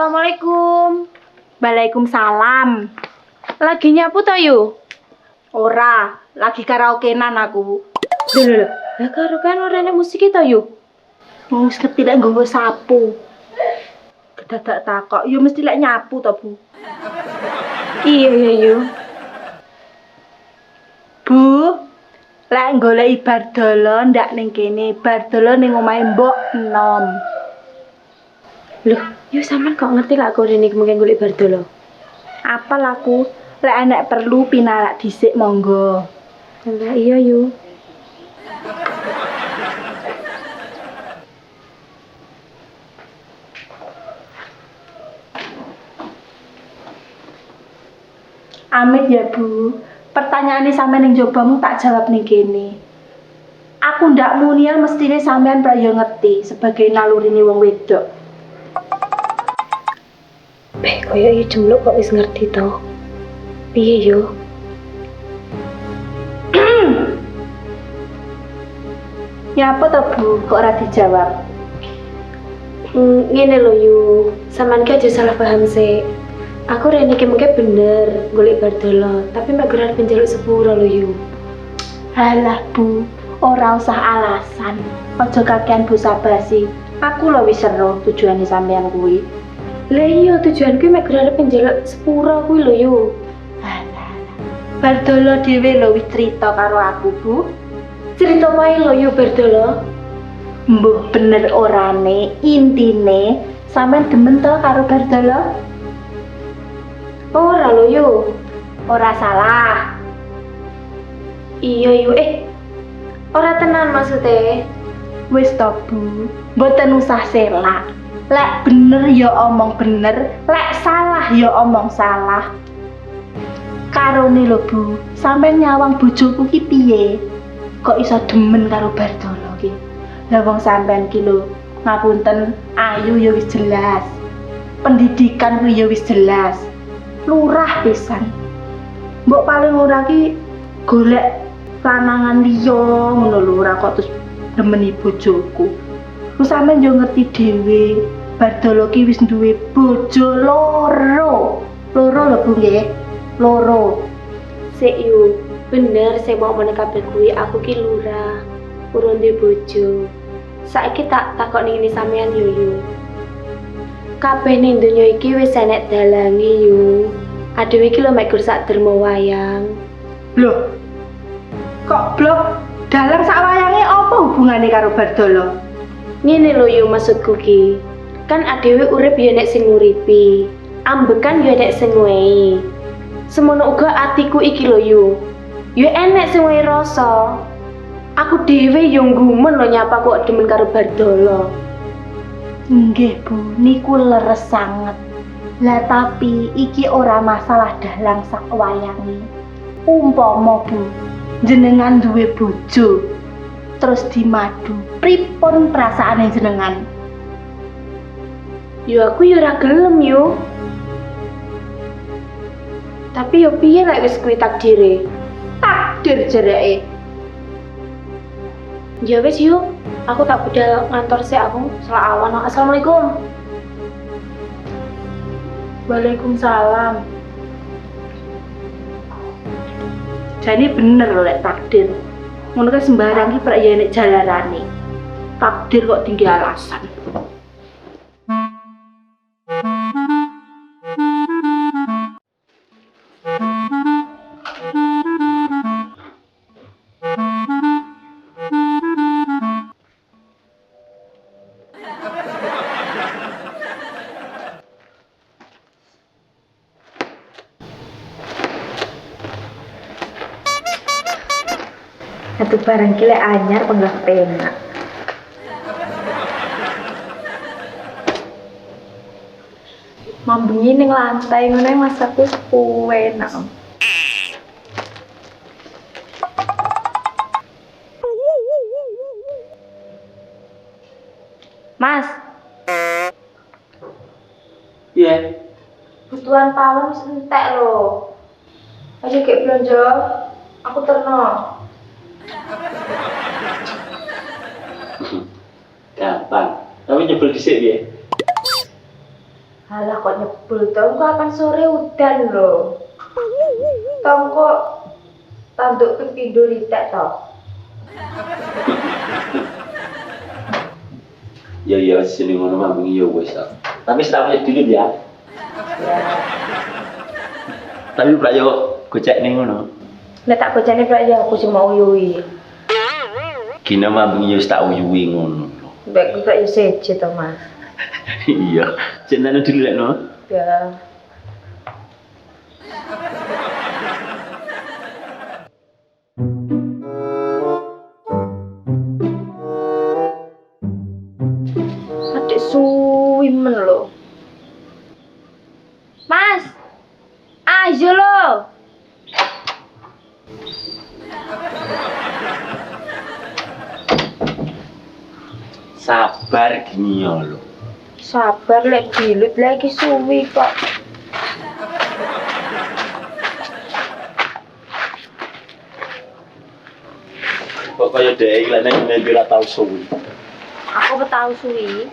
Assalamualaikum. Waalaikumsalam. Lagi nyapu to yu? Ora, lagi karaokean aku. Lho, lah karo kan ora enek musik to yu? Wis ketilek nggawa sapu. Kedadak takok, yo mesti lek nyapu to, Bu. Iya ya yu. Bu, lek goleki bardolo ndak ning kene, bardolo ning omahe Mbok Enom. Loh, yu sampean kok ngerti lak kok rene mungkin golek bardolo? Apal aku, lek enek perlu pinalak dhisik monggo. Lah iya yu. Amit ya, Bu. Pertanyaane sampean ning jobamu tak jawab ning kene. Aku ndak muni mestine sampean prayo ngerti sebagai nalurine wong wedok. Koyo yu jemluk kok wis ngerti to. Piye yu? Ya apa to, Bu? Kok ora dijawab? Ngene lho yu, sampean ki aja salah paham sih. Aku rene iki mungkin bener golek bardolo, tapi mek gerak penjaluk sepuro lho yu. Halah, Bu, ora usah alasan. Aja kakean basa-basi. Aku lho wis ero tujuane sampean kuwi. Lah iya tujuanku mek gerak penjaluk sepuro kuwi lho yu. Halah. Bardolo dhewe lho wis crita karo aku, Bu. Cerita wae lho yu bardolo. Mbuh bener orane, intine sampean demen to karo bardolo? Ora lho yu. Ora salah. Iya yu, ora tenan maksudnya. Wis to, Bu. Mboten usah selak. Lek bener ya omong bener, lek salah ya omong salah. Karone lho, Bu, sampean nyawang bojoku ki piye? Kok iso demen karo bardolo ki? Lah wong sampean ki lho, ngapunten, ayu ya wis jelas. Pendidikan kuwi ya wis jelas. Lurah pisan. Mbok paling ora ki golek lanangan liya ngono lho, ora kok terus demeni bojoku. Ku sampean yo ngerti dhewe, bardolo ki wis duwe bojo loro. Loro lho Bu nggih. Loro. Sik yu, bener saya mau menekabe kuwi aku ki lurah. Urung duwe bojo. Saiki tak takok ning sampean yo yu. Kabeh ning donya iki wis enek dalange yu. Adewe iki lho mek gur sak derma wayang. Loh. Kok blok dalang sak wayange apa hubungane karo bardolo? Ngene lho yu maksudku ki. Kan adewe urip yo nek sing nguripi. Ambekan yo nek sing wehi. Semono uga atiku iki lho yu. Yo enek sing wehi rasa. Aku dhewe yo ngumen lho nyapa kok demen karo bardolo. Nggih Bu, niku leres sanget. Lah tapi iki ora masalah dalang sak wayange. Umpama Bu, jenengan duwe bojo terus dimadu, pripun perasaane jenengan? Yo aku yo ora gelem yo. Tapi yo piye lek wis kuwi takdire? Takdir jereke. Ya wis yuk, aku tak budal ngantor sih aku salah awan. Assalamualaikum. Waalaikumsalam. Jane bener lho lek takdir. Ngono kan sembarang ki prek ya nek jalarane. Takdir kok tinggi alasan. Satu barang kile anyar penggah penak. Mambengi ning lantai ngono masaku enak. Mas. Iya. Butuhan pawon wis entek lho. Aja gek belanja. Aku terno. Gampang. Tapi nyebel dhisik piye? Halah kok nyebel toh, kapan sore udan loh. Tong kok tanduk kepindo ritek toh. Ya sini ngono mah bengi ya wis. Tapi setahun dulu ya. Ya, Tapi Pak yo gocek ning ngono. nek tak bocane Pak ya aku sing mau uyuhi. Kina mah bengi yo tak uyuwi ngono. Mbak ku Pak ya seje to, Mas. Iya, jenenge dulu lek no. Ya. Adik suwi men lho. Mas. Ayo lho. Sabar gini yo lho. Sabar lek dilut lagi suwi kok. Kok kaya dhek lek nek ora tau suwi. Aku tahu suwi.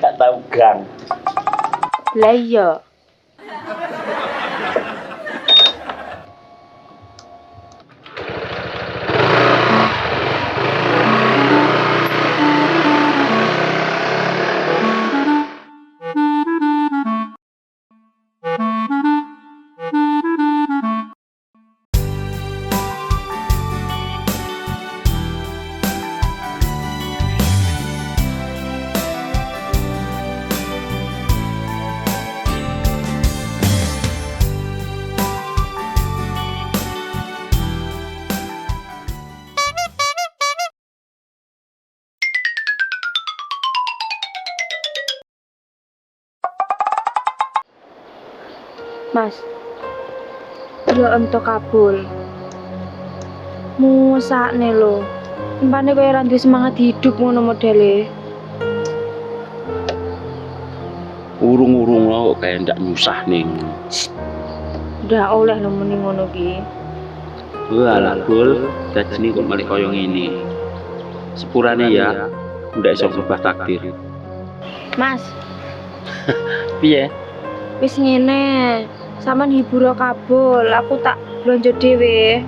Gak tau gang. Lah iya. Mas. Ya entuk kabul. Musakne lho. Empane kaya ora duwe semangat hidup ngono modele. Urung-urung lo kayak ndak nyusah ning. Udah oleh lho muni ngono ki. Walah bul, dadi kok balik koyo ngene. Sepurane ya, ndak iso berubah takdir. Mas, Piye? wis ngene. Saman hibur kabul, aku tak blonjo dhewe.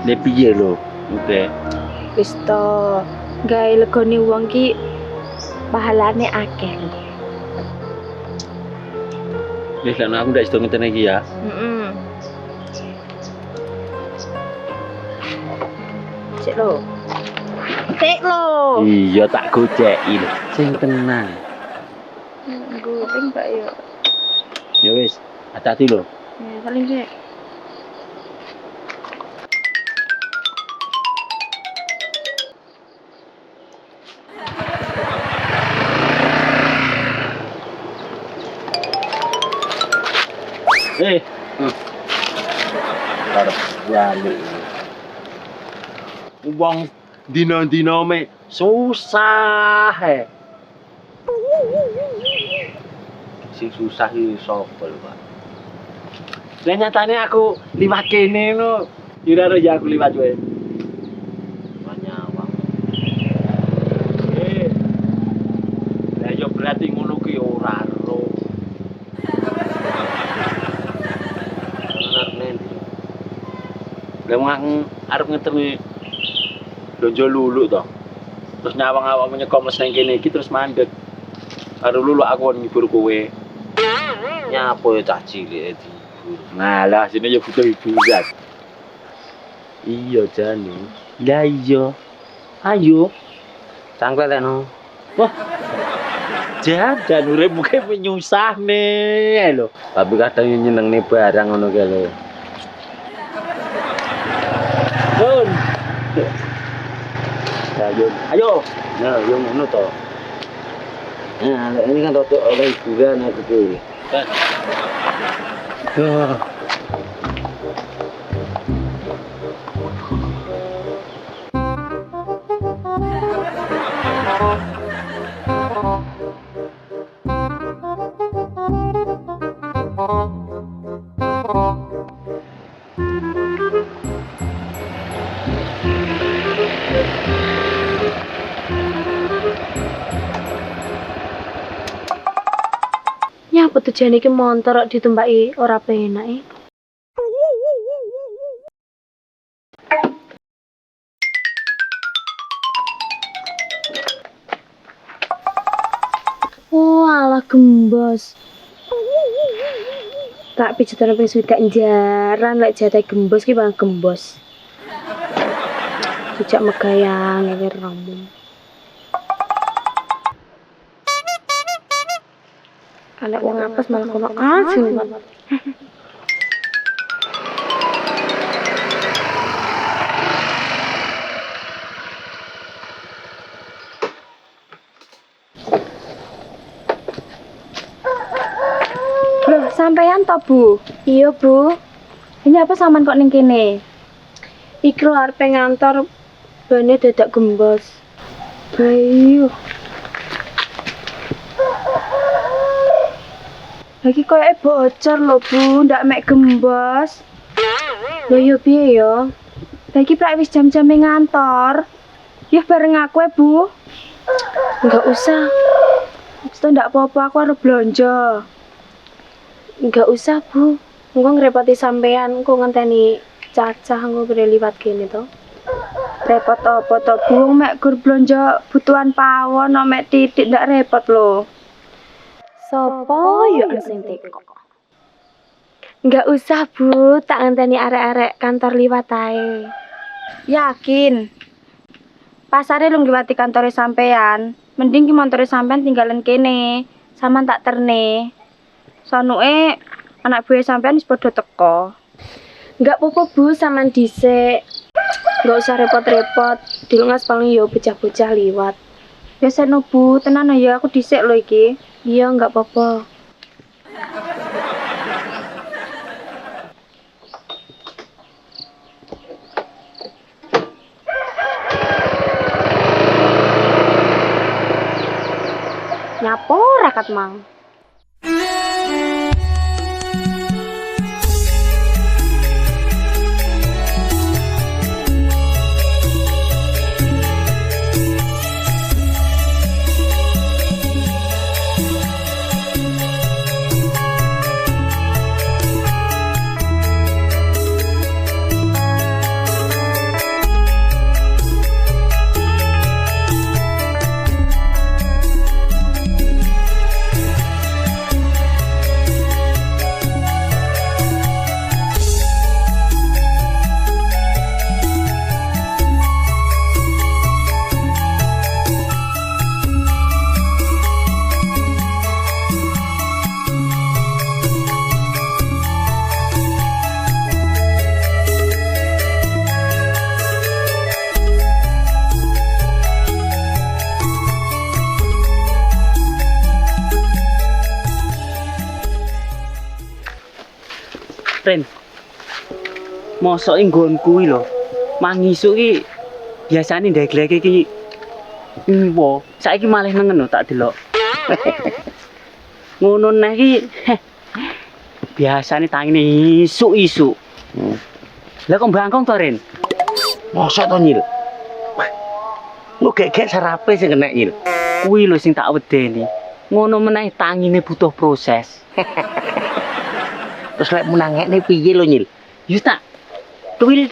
Nek piye lho? Oke. Wis to, gawe legone wong ki pahalane akeh. Wis lan aku ndak iso ngeten iki ya. Heeh. Cek lo. Cek lo. Iya tak goceki lho. Sing tenang. Guping Pak yo. Ya wis, hati-hati lho. Ya, saling cek. Arep balik. Wong dina-dina me susah he. Sing susah iki sapa lho, Pak? Lah nyatane aku liwat kene no. Ira ya aku liwat wae. Manyawang. Lah yo berarti ngono ki ora ro. Lah wong arep ngetemi donjo lulu to. Terus nyawang awak menyekom nang kene iki terus mandek. Karo lulu aku ngibur kowe. Nyapa ya cah cilik dihibur. Ngalah sini ya butuh hiburan. Iya jane. Lah iya. Ayo. Cangklet no. Wah. Jajan urip mungkin menyusah nih lho. Tapi kadang nyeneng nih barang ngono kae lho. Bun. Ayo, ayo. Nah, yo ngono to. Nah, ini kan rotok oleh hiburan aku tuh. Kan. tujuan iki montor kok ditumpaki ora penak e. Oh, alah gembos. Tak pijetan ping swidak jaran lek jatah gembos ki bang gembos. Sejak megayang iki ramu. Alek wong apes malah kono asin. Loh, sampean to, Bu? Iya, Bu. Ini apa sampean kok ning kene? Iki lho arep ngantor bane dadak gembos. Bayu. Lagi koyoke bocor lho, Bu, ndak mek gembos. Lho yo piye yo? Lagi prak wis jam-jam ngantor. Ya bareng aku ya, Bu. Enggak usah. Wis to ndak apa-apa, aku arep blonjo. Enggak usah, Bu. Engko ngrepoti sampean, engko ngenteni cacah engko kira liwat kene to. Repot apa to, Bu? Mek gur blonjo butuhan pawon, mek titik ndak repot lho. Sopo yo sing teko? Enggak usah, Bu. Tak ngenteni arek-arek kantor liwat ae. Yakin? Pasare lu ngliwati kantore sampean. Mending ki montore sampean tinggalan kene. Saman tak terne. Sonuke anak buah sampean wis padha teko. Enggak apa-apa, Bu, sampean dhisik. Enggak usah repot-repot. Dilungas paling yo bocah-bocah liwat. Biasa no, Bu, tenan ya aku dhisik lho iki. Iya, enggak apa-apa. Nyapo rakat mang. Ren, mosok nggon kuwi lho. Mangisu ki biasane ndek-ndek iki wo, saiki malah nengen lho tak delok. Ngono neh ki biasane tangine isuk-isuk. Lah kok bangkong to, Ren? Mosok to, Nyil? Lu gek-gek sarape sing kena, Nyil. Kuwi lho sing tak wedeni. Ngono meneh tangine butuh proses. Terus lek menangekne piye lho, Nyil? Yo tak tuwil.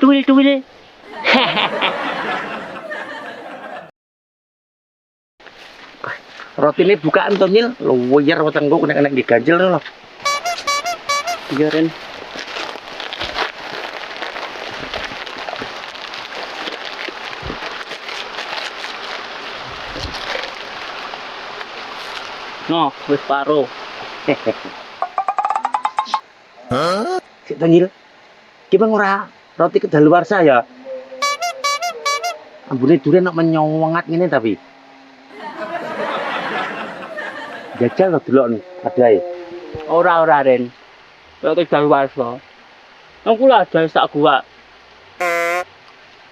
Rotine bukaan to, Nyil. Luwer wetengku kena diganjel lho. Iya, Ren. No, wis paro. Sik to, Nyil. Ki bang ora roti kedaluarsa ya. Ambune duren nek menyongat ngene tapi. Jajal to delok nih, ada ae. Ora Ren. Roti kedaluarsa. Aku lah ada sak gua.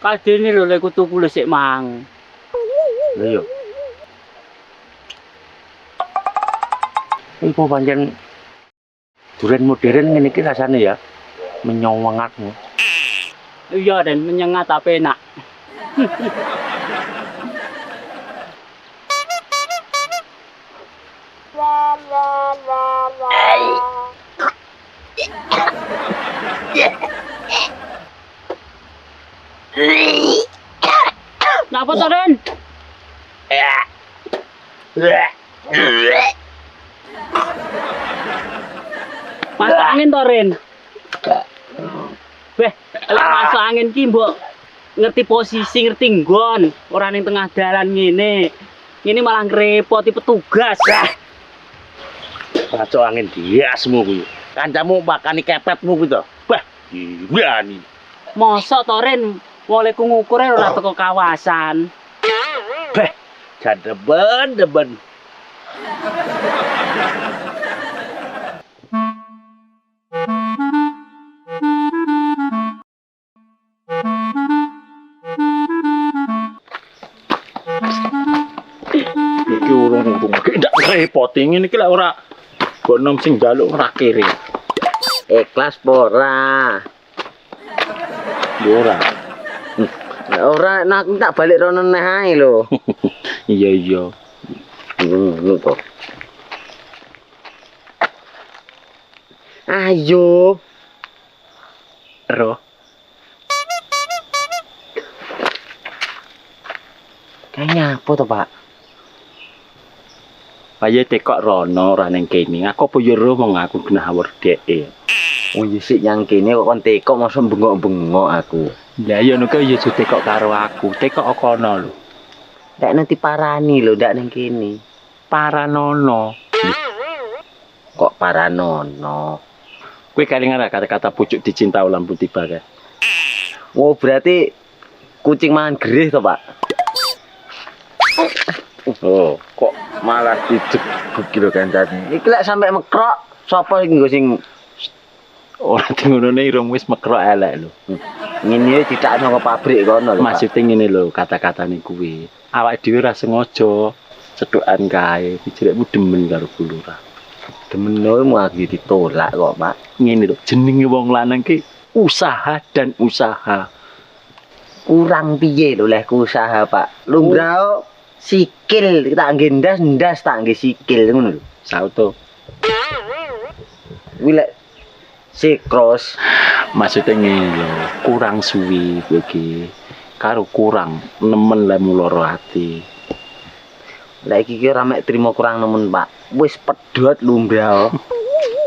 Kadene lho lek tuku sik mang. Lha yo. Iku pancen duren modern ngene iki rasane ya. Menyengat. Iya, dan menyengat tapi enak. Napa to, Ren? Masuk angin to, Ren. Beh, lek masuk angin ki mbok ngerti posisi, ngerti nggon, ora ning tengah dalan ngene. Ngene malah ngrepoti petugas. Masuk angin diasmu kuwi. Kancamu makani kepetmu kuwi to. Bah, gimana? Mosok to, Ren? Mulai ku ngukur ora teko kawasan. Beh, jadeben-deben. Iki urung-urung ndak repoti ngene iki lek ora bonom sing njaluk ora kere. Ikhlas ora. Ora. Ora nak tak balik rono neh ae lho. Iya iya. Ngono to. Ayo. Roh. Kayaknya apa to, Pak? Ayo tekok rono ora ning kene. Aku apa yo roh mong aku gnawur dheke. Oh iya sik yang kene kok kon tekok masa bengok-bengok aku. Lah ya nuke yo tekok karo aku. Tekok kono lho. Ndak nanti parani lho ndak ning kene. Paranono. Kok paranono? Kowe kelingan kata-kata pucuk dicinta lampu tiba kae. Oh berarti kucing mangan gerih to, Pak? Oh, kok malah dijegbuk lho kancane. Iki lek sampe mekrok sapa sing nggo sing Ora dingonone irung wis mekrok elek lho. ngene ditakno ke pabrik kono lho, Pak. Maksudnya ngene lho kata-katane kuwi. Awake dhewe ra sengaja cetukan kae, pijerekmu demen karo bulura. Demeno mu lagi ditolak kok, Pak. Ngene lho, jenenge wong lanang ki usaha dan usaha. Kurang piye lho leh ku usaha, Pak. Lumrah sikil tak ngge ndas tak ngge sikil ngono lho. Sauto. Kuwi lek sikros Maksudnya ngene lho, kurang suwi kowe iki. Karo kurang nemen lemu loro ati. lek iki ora mek trimo kurang nemen, Pak. Wis pedhot lumrah.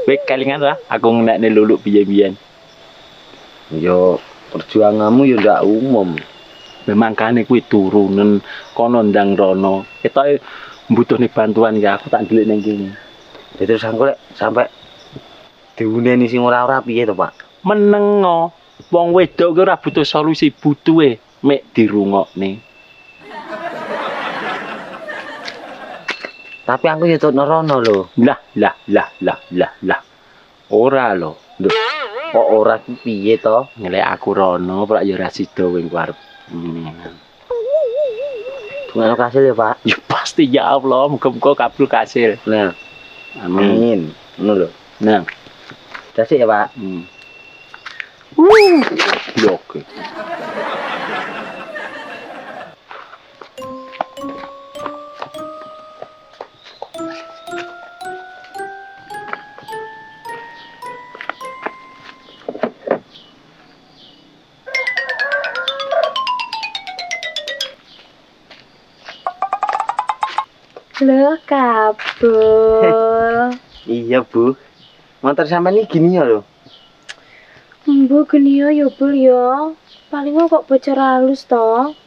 Kowe kelingan ra aku ngenekne luluk biyen-biyen. Yo perjuanganmu yo ndak umum. Memang kane kuwi turunen kono ndang rono. Ketoke mbutuhne bantuan ya aku tak ndelik ning kene. Ya terus aku lek sampe diuneni sing ora-ora piye to, Pak? Menengo. Wong wedok ki ora butuh solusi, butuhe mek dirungokne. Tapi aku yo tetep rono lho. Lah. Ora lho. Lho, Kok ora ki piye to? ngelek aku rono, ora ya ora sida kowe arep ngene. Ngono kasil ya, Pak. Ya pasti ya Allah, muga-muga kabul kasil. Nah, Amin. amin. Ngono lho. Nah, Dasik ya, Pak. blok. Lho kabel. Iya, Bu. Motor sampean iki gini ya lho. Mbok geni ya Bul ya. Paling kok bocor halus to.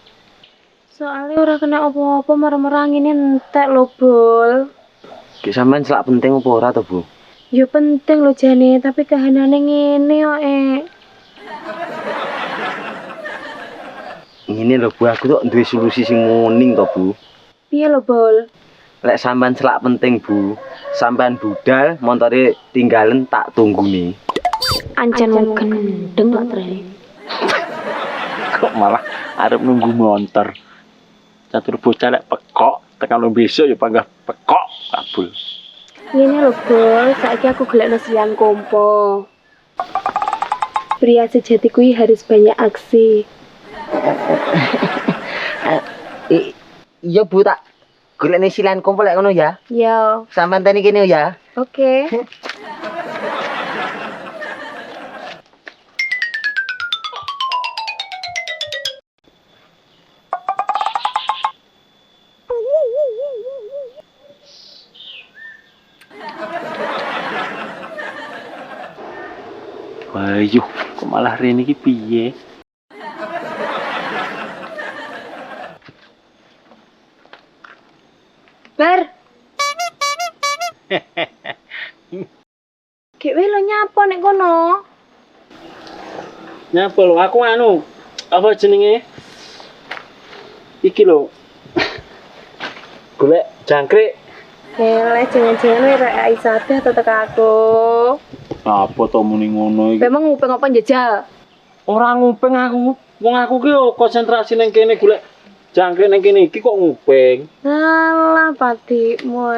Soalnya ora kena apa-apa marah-marah ngene entek lho Bul. Ki sampean selak penting apa ora to, Bu? Ya penting lho jane, tapi kahanane ngene kok Ngene lho, Bu, aku tuh duwe solusi sing nguning to, Bu. Piye lho Bul? Lek sampean selak penting, Bu. Sampean budal, montore tinggalen tak tungguni. Ancen wong gendeng kok trene. Kok malah arep nunggu motor. Catur bocah lek pekok, tekan lo besok ya panggah pekok kabul. Ngene lho Bul, saiki aku golekno silian kompo. Pria sejati kuwi harus banyak aksi. Iya, Bu, tak golekne silan kumpul lek ngono ya. Yo, Sampean tani kene ya. oke. Ayo, kok malah rene iki piye? Bar. Kewe lo nyapa nek kono? Nyapa lho, aku anu, apa jenenge? Iki lho. Golek jangkrik. Hele, jangan-jangan wis rek Aisyah atau teka aku. Apa to muni ngono iki? Memang ngupeng apa njajal? Ora nguping aku. Wong aku ki yo konsentrasi ning kene golek jangkrik ning kene iki kok nguping. Alah, patikmu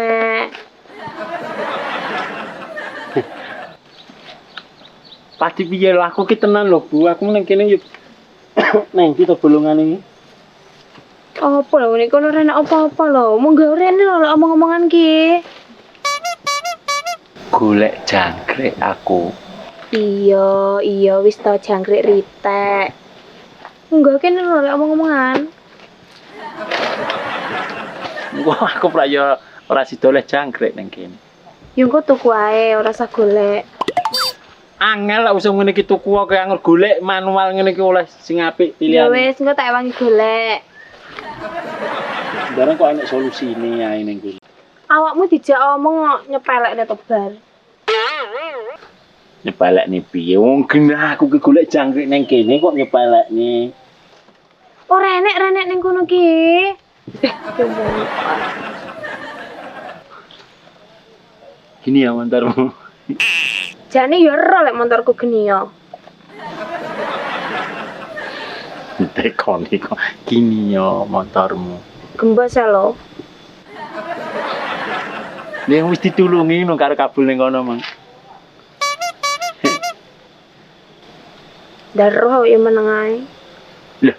Padi piye lho aku ki tenan lho Bu, aku ning kene yo neng kita bolongan iki. Apa lho nek kono rene apa-apa lho. Monggo rene lho omong-omongan ki. Golek jangkrik aku. Iya, wis tau jangkrik ritek. Monggo kene lho omong-omongan. Wah, aku pra yo ora sida oleh jangkrik ning kene. Yo engko tuku ae, ora usah golek. Angel lek usah ngene iki tuku kok angel golek manual ngene iki oleh sing apik Ya pilihan. wis, engko tak ewangi golek. Barang kok enek solusine ae ning kene. Awakmu dijak omong kok nyepelekne tebar. Nyepelekne piye? Wong genah aku ki golek jangkrik ning kene kok nyepelekne. Ora enek ning kono ki. Gini ya montormu. Jane yo ero lek motorku geni yo. Tekoni kok gini ya motormu. Gembos ya lho. Ning wis ditulungi no karo kabul ning kono, Mang. Daroh yo meneng ae. Lho,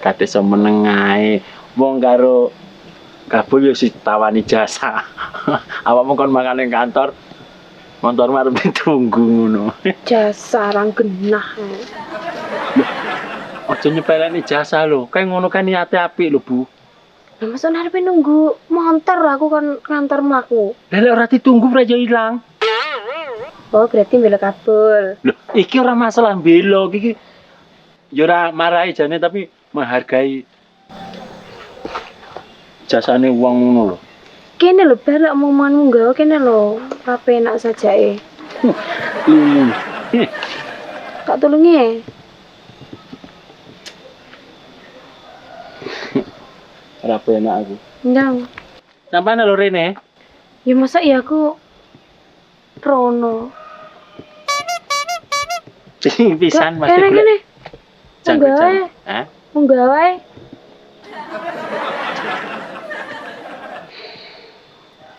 kate iso meneng ae. Wong karo kabul yo ditawani jasa. Awakmu kon mangan ning kantor. Motormu arep ditunggu ngono. Jasa rang genah. Aja nyepeleni jasa lho. Kayak ngono kan niate apik lho, Bu. Lah masa arepe nunggu motor aku kan kantor mlaku. Lah lek ora ditunggu ora yo ilang. Oh, berarti mbela kabul. Loh, iki ora masalah belo iki. Ya ora marahi jane tapi menghargai jasane wong ngono lho. Kene lho bar omonganmu nggawa kene lho. Ora penak sajake. Ini. Tak tulungi. Ora penak aku. Ndang. Sampane lho rene. Ya masa ya aku Rono. Pisan Mas. Kene. Jangkrik. Monggo ae. Hah? Monggo ae.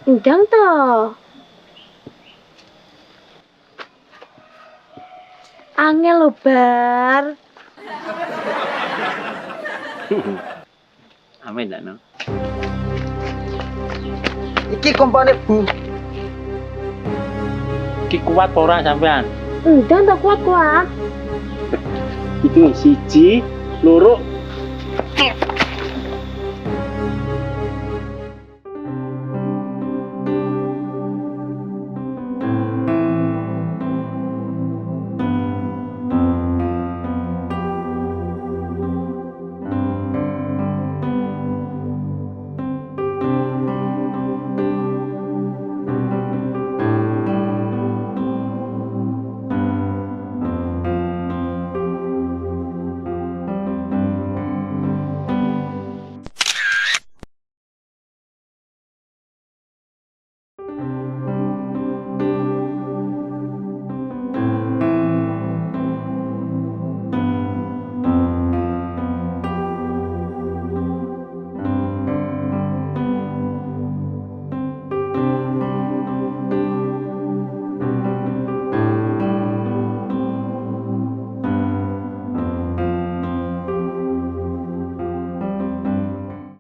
Ndang to. Angel lho bar. Amin dak no. Iki kompone Bu. Ki kuat apa ora sampean? Ndang tak kuat-kuat. Itu siji, loro,